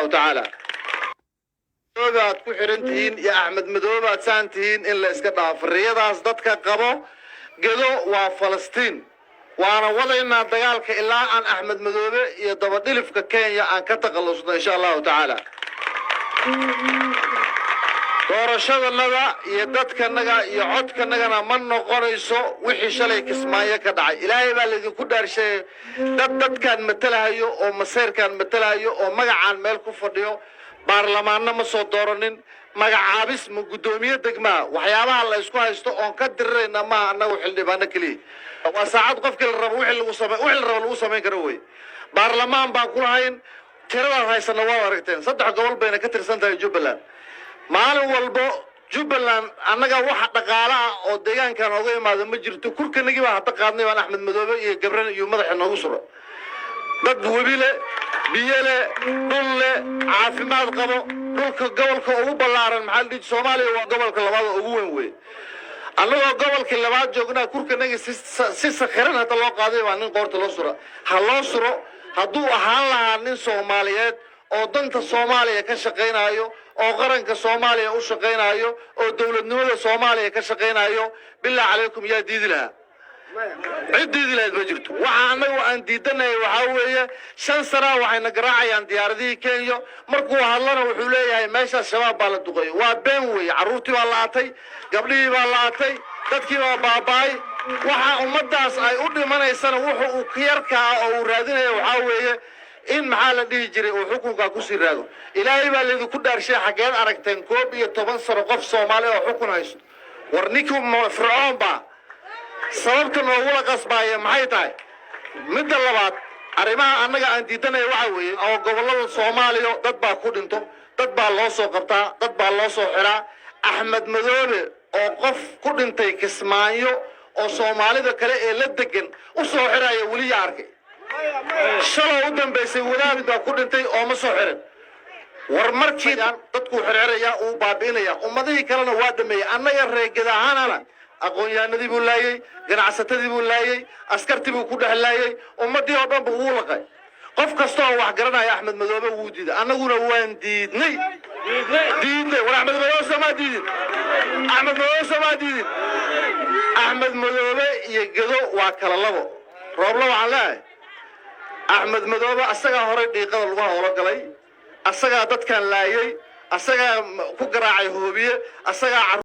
تعالى baad ku xirantihiin iyo Axmed Madoobe aad saantihiin in la iska dhaafo riyadaas dadka qabo gado waa Falastiin waana wadaynaa dagaalka ilaa aan Axmed Madoobe iyo dabadhilifka Kenya aan ka taqalusno insha Allah ta'ala doorashadanaga iyo dadkanaga iyo codkanagana ma noqonayso wixii shalay Kismaayo ka dhacay Ilaahay baa idinku dhaarshay dadkan matalahayo oo maseerkan matalahayo oo magacaan meel ku fadhiyo baarlamaanna ma soo dooranin magacaabis ma gudoomiye degmaa waxyaabaha la isku haysto oo ka dirreena ma anagu xildhibaano kaliya waa saacad qofka la rabo wixii lagu sameyn karo way baarlamaan baa ku lahayn tirada haysana waa aragteen saddex gobol bayna ka tirsan tahay Jubbaland maalin walbo Jubbaland annaga waxa dhaqaalaha oo deegaankan uga imaado ma jirto kurkanigi baa hadda qaadnay baan Axmed Madoobe iyo Gabran iyo madaxa noogu suro dad wabile biyele dhulle caafimaad qabo dhulka gobolka ugu ballaaran maxalli Soomaaliya waa gobolka labaad ugu weyn weey anagoo gobolka labaad joognaa kurkanigi si sakharan hada loo qaaday baa nin qoorta loo suro ha loo suro hadduu ahaan lahaa nin Soomaaliyeed oo danta Soomaaliya ka shaqeynayo oo qaranka Soomaaliya u shaqeynayo oo dawladnimada Soomaaliya ka shaqeynayo billaah calaykum yaa diidilaha عدي لا بجرت وعنا وأن ديدنا وحويه شن سنة وحنا قراعي عن دياردي كينيو مركوا هالنا وحوليه ماشى الشباب بالدقي وبينوي عروتي والعطي قبلي والعطي تذكي وباباي وح أمداس أي أودي من السنة وح وكيركا أو رادين وحويه إن محل دي يجري وحكومة كوسي رادو إلهي بالذي كل شيء حاجات أركتين كوبي تبصر قف صومالي وحكومة هيش ورنيكم فرعون با sababta noogu qasbaya maxay tahay mid labaad arimaha annaga aan diidanay waxa weeye oo gobolada Soomaaliya dad baa ku dhinto dad baa loo soo qabtaa dad baa loo soo xiraa Axmed Madoobe oo qof ku dhintay Kismaayo oo Soomaalida kale ee la degan u soo xiraya wali arkay shalay u dambeysay wadaad baa ku dhintay oo ma soo xirin war markii dadku xirxiraya uu baabiinaya ummadii kalena waa dhameeyay annaga reegada ahaanana aqoon-yahanadii buu laayay ganacsatadii buu laayay askartii buu ku dhaxlaayay ummadii oo dhan buu laqay qof kasta oo wax garanaya Axmed Madoobe wuu diiday annaguna waan diidnay war Axmed Madoobe sama diidin Axmed Madoobe iyo gado waa kala labo rooblo waxaan leeyahay Axmed Madoobe asaga hore dhiiqada lagu hawlo galay asaga dadkan laayay asaga ku garaacay hoobiye asaga